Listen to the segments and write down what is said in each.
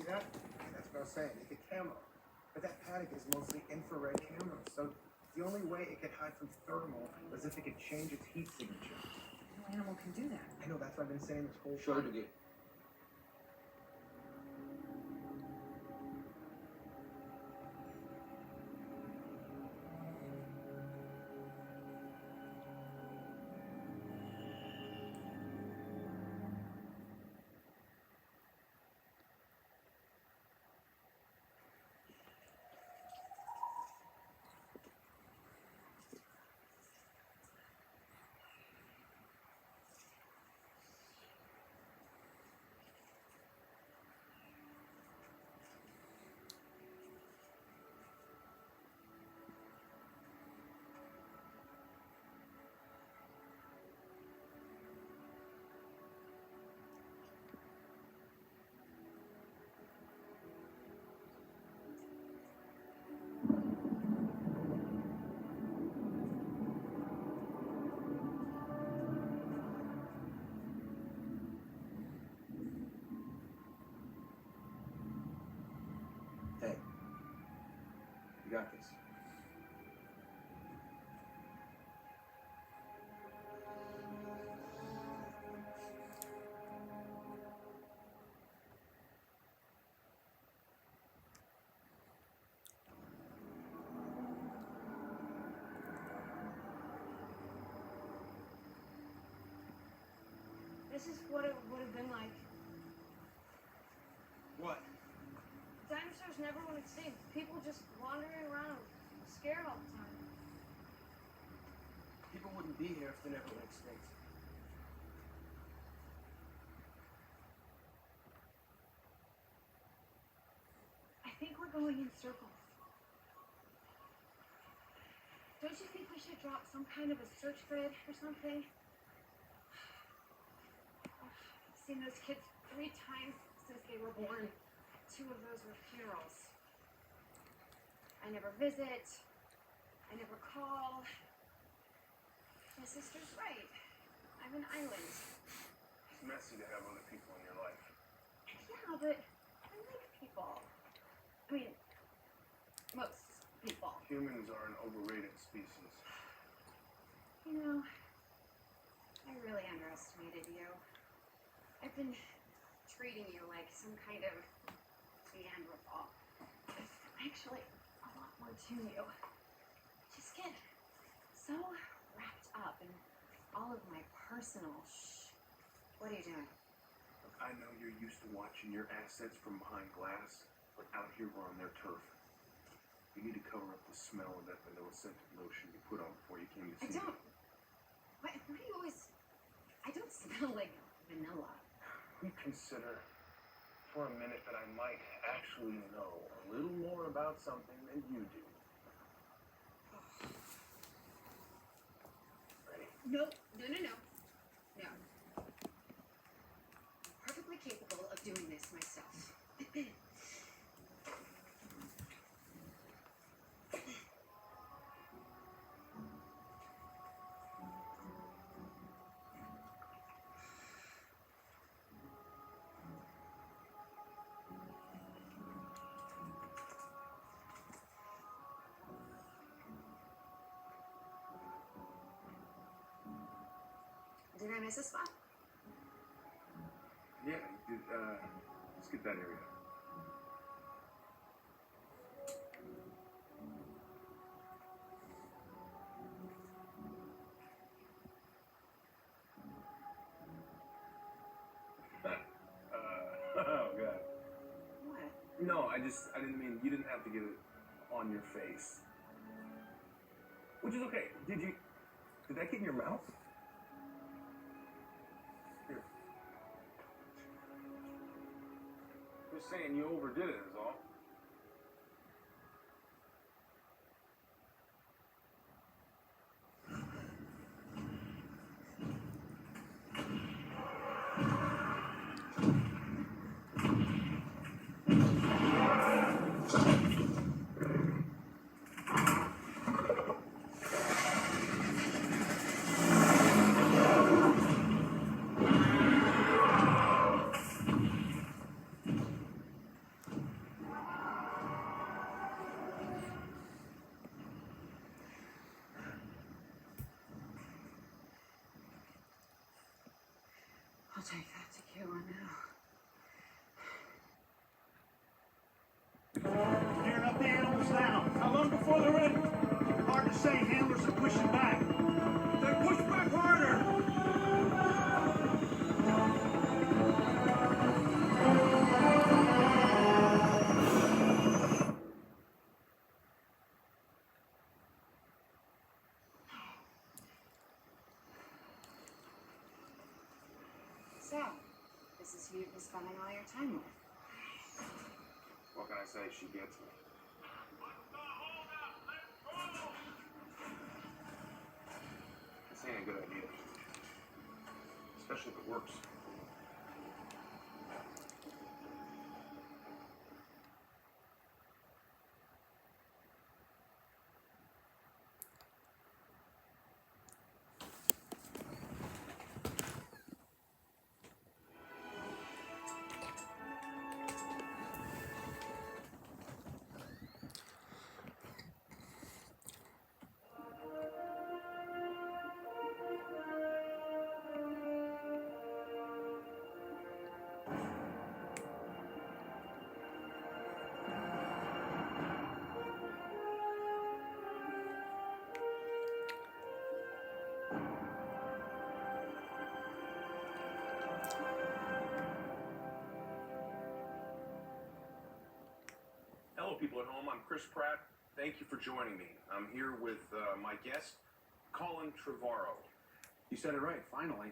that? That's what I was saying. It's a camo. But that paddock is mostly infrared camera, so the only way it could hide from thermal is if it could change its heat signature. No animal can do that. I know, that's what I've been saying this whole Sure time. to get. Hey, you got this. This is what it would have been like. What? Dinosaurs never went extinct. People just wandering around, scared all the time. People wouldn't be here if they never went extinct. I think we're going in circles. Don't you think we should drop some kind of a search grid or something? I've seen those kids 3 times since they were born. 2 of those were funerals. I never visit. I never call. My sister's right. I'm an island. It's messy to have other people in your life. Yeah, but I like people. I mean, most people. Humans are an overrated species. You know, I really underestimated you. I've been treating you like some kind of Neanderthal. There's actually a lot more to you. Just get so wrapped up in all of my personal What are you doing? Look, I know you're used to watching your assets from behind glass, but out here we're on their turf. You need to cover up the smell of that vanilla scented lotion you put on before you came to see me. Why do you always... I don't smell like vanilla. We consider for a minute that I might actually know a little more about something than you do. Ready? No. No. I'm perfectly capable of doing this myself. Did I miss a spot? Yeah, you did, let's get that area. Oh, God. What? No, I didn't mean, you didn't have to get it on your face. Which is okay. Did that get in your mouth? Here. Just saying you overdid it is all. Gearing up the animals now. How long before they're ready? Hard to say. Handlers are pushing back. Then push back harder. So, this is who you've been spending all your time with. What can I say? She gets me. This ain't a good idea. Especially if it works. Hello, people at home. I'm Chris Pratt. Thank you for joining me. I'm here with my guest, Colin Trevorrow. You said it right, finally.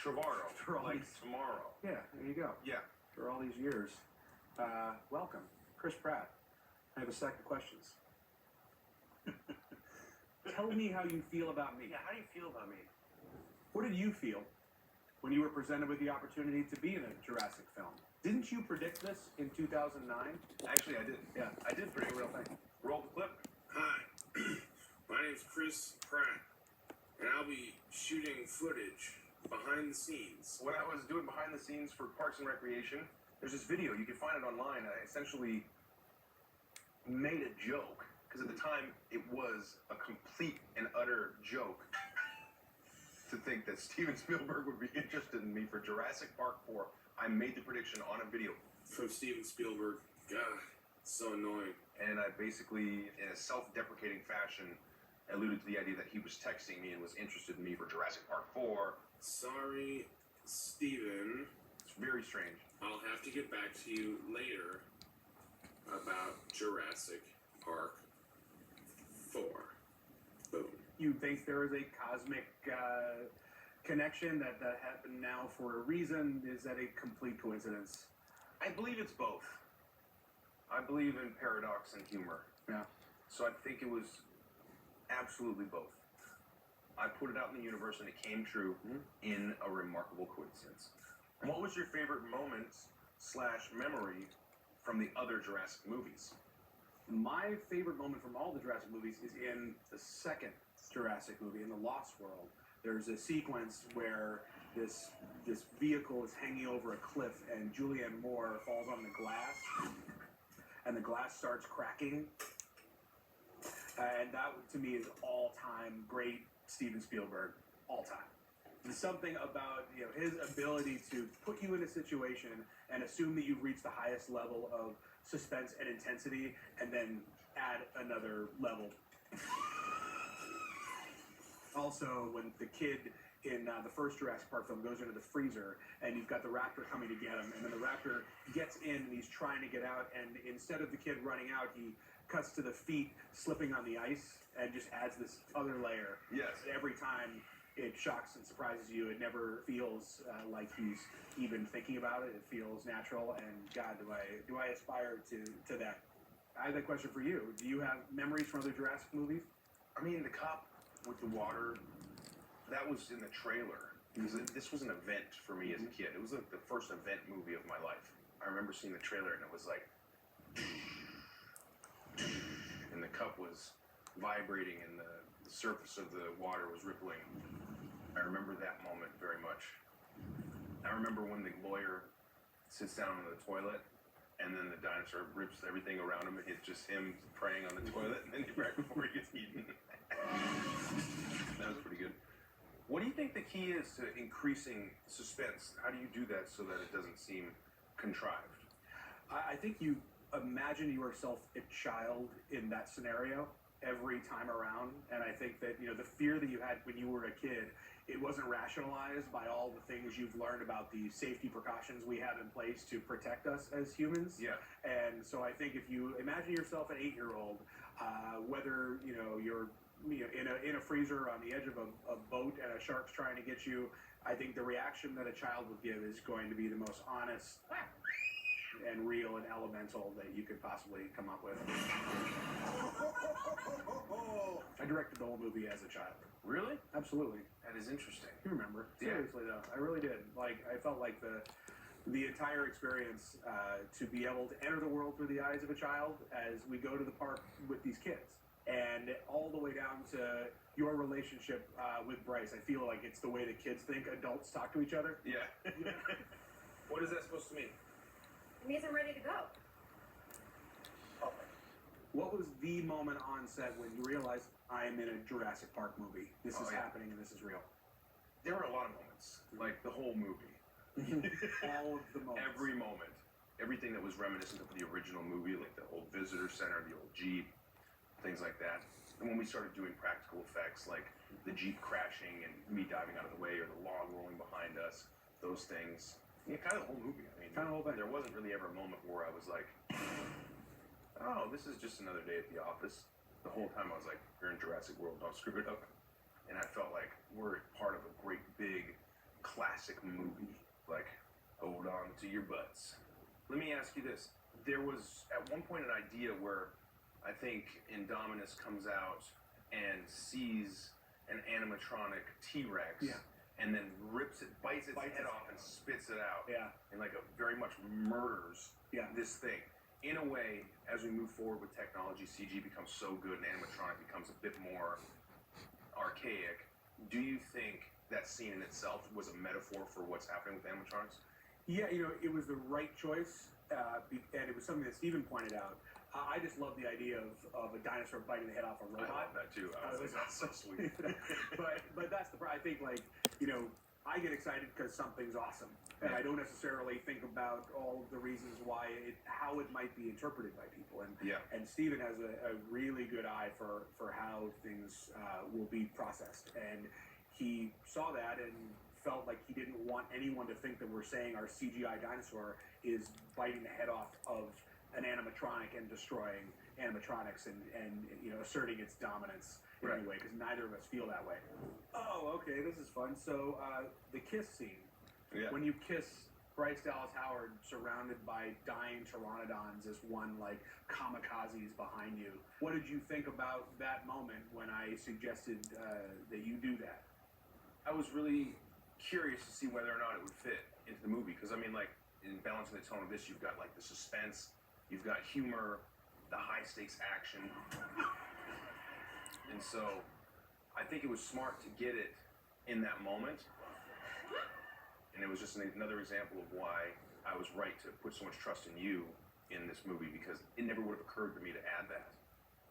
Trevorrow, For all like these- tomorrow. Yeah, there you go. Yeah. For all these years. Welcome, Chris Pratt. I have a stack of questions. Tell me how you feel about me. Yeah, how do you feel about me? What did you feel when you were presented with the opportunity to be in a Jurassic film? Didn't you predict this in 2009? Actually, I did. Yeah, I did predict real it. thing. Roll the clip. Hi, my name's Chris Pratt, and I'll be shooting footage behind the scenes. When I was doing behind the scenes for Parks and Recreation, there's this video. You can find it online. I essentially made a joke, because at the time, it was a complete and utter joke to think that Steven Spielberg would be interested in me for Jurassic Park 4. I made the prediction on a video, From Steven Spielberg. God, so annoying. and I basically, in a self-deprecating fashion, alluded to the idea that he was texting me and was interested in me for Jurassic Park 4. Sorry, Steven. It's very strange. I'll have to get back to you later about Jurassic Park 4. Boom. You think there is a cosmic connection that happened now for a reason? Is that a complete coincidence? I believe it's both. I believe in paradox and humor. Yeah. So I think it was absolutely both. I put it out in the universe and it came true in a remarkable coincidence. What was your favorite moment/memory from the other Jurassic movies? My favorite moment from all the Jurassic movies is in the second Jurassic movie, in the Lost World. There's a sequence where this vehicle is hanging over a cliff and Julianne Moore falls on the glass and the glass starts cracking. And that, to me, is all-time great Steven Spielberg, all-time. There's something about his ability to put you in a situation and assume that you've reached the highest level of suspense and intensity, and then add another level. Also, when the kid in the first Jurassic Park film goes into the freezer, and you've got the raptor coming to get him, and then the raptor gets in and he's trying to get out, and instead of the kid running out, he cuts to the feet slipping on the ice and just adds this other layer. Yes. Every time it shocks and surprises you, it never feels like he's even thinking about it. It feels natural, and God, do I aspire to that. I have that question for you. Do you have memories from other Jurassic movies? I mean, the cop with the water, that was in the trailer. Because this was an event for me as a kid. It was like the first event movie of my life. I remember seeing the trailer and it was like, and the cup was vibrating and the surface of the water was rippling. I remember that moment very much. I remember when the lawyer sits down on the toilet and then the dinosaur rips everything around him and it's just him praying on the toilet and then right before he gets eaten. That was pretty good. What do you think the key is to increasing suspense? How do you do that so that it doesn't seem contrived? I think you imagine yourself a child in that scenario every time around, and I think that the fear that you had when you were a kid, it wasn't rationalized by all the things you've learned about the safety precautions we have in place to protect us as humans. Yeah. And so I think if you imagine yourself an 8-year-old, whether you're in a freezer on the edge of a boat and a shark's trying to get you, I think the reaction that a child would give is going to be the most honest and real and elemental that you could possibly come up with. I directed the whole movie as a child. Really? Absolutely. That is interesting. You remember? Yeah. Seriously though, I really did. Like, I felt like the entire experience to be able to enter the world through the eyes of a child as we go to the park with these kids, and all the way down to your relationship with Bryce. I feel like it's the way that kids think adults talk to each other. Yeah. What is that supposed to mean? It means I'm ready to go. What was the moment on set when you realized I'm in a Jurassic Park movie? This is happening and this is real. There were a lot of moments, like the whole movie. All of the moments. Every moment. Everything that was reminiscent of the original movie, like the old visitor center, the old Jeep, things like that. And when we started doing practical effects, like the Jeep crashing and me diving out of the way, or the log rolling behind us, those things. Yeah, kind of the whole movie. I mean, Kind of the whole thing. there wasn't really ever a moment where I was like, oh, this is just another day at the office. The whole time I was like, you're in Jurassic World, don't screw it up. And I felt like we're part of a great big classic movie. Like, hold on to your butts. Let me ask you this. There was at one point an idea where I think Indominus comes out and sees an animatronic T-Rex. Yeah. And then rips it, bites its head off and spits it out. Yeah. And like very much murders this thing. In a way, as we move forward with technology, CG becomes so good and animatronic becomes a bit more archaic. Do you think that scene in itself was a metaphor for what's happening with animatronics? Yeah, it was the right choice, and it was something that Steven pointed out. I just love the idea of a dinosaur biting the head off a I robot. love that too. I was like, that's so sweet. but that's the part. I think, like, I get excited because something's awesome, and I don't necessarily think about all of the reasons how it might be interpreted by people. And Steven has a really good eye for how things will be processed, and he saw that and felt like he didn't want anyone to think that we're saying our CGI dinosaur is biting the head off of an animatronic and destroying animatronics and asserting its dominance in any way, because neither of us feel that way. Oh, okay, this is fun. So the kiss scene, when you kiss Bryce Dallas Howard surrounded by dying pteranodons as one like kamikazes behind you, what did you think about that moment when I suggested that you do that? I was really curious to see whether or not it would fit into the movie, because I mean, like, in balancing the tone of this, you've got like the suspense, you've got humor, the high stakes action, and so I think it was smart to get it in that moment, and it was just another example of why I was right to put so much trust in you in this movie, because it never would have occurred to me to add that.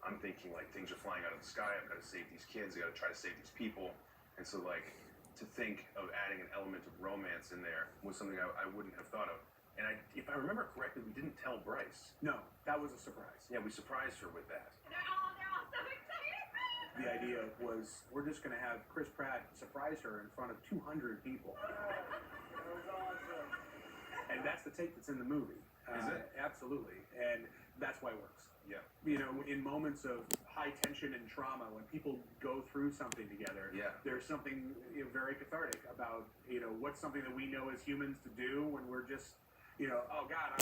I'm thinking like things are flying out of the sky, I've got to save these kids, I got to try to save these people, and so like to think of adding an element of romance in there was something I wouldn't have thought of. And if I remember correctly, we didn't tell Bryce. No, that was a surprise. Yeah, we surprised her with that. They're all so excited. The idea was we're just going to have Chris Pratt surprise her in front of 200 people. That was awesome. And that's the take that's in the movie. Is it? Absolutely. And that's why it works. Yeah. In moments of high tension and trauma, when people go through something together, there's something very cathartic about, what's something that we know as humans to do when we're just, oh God,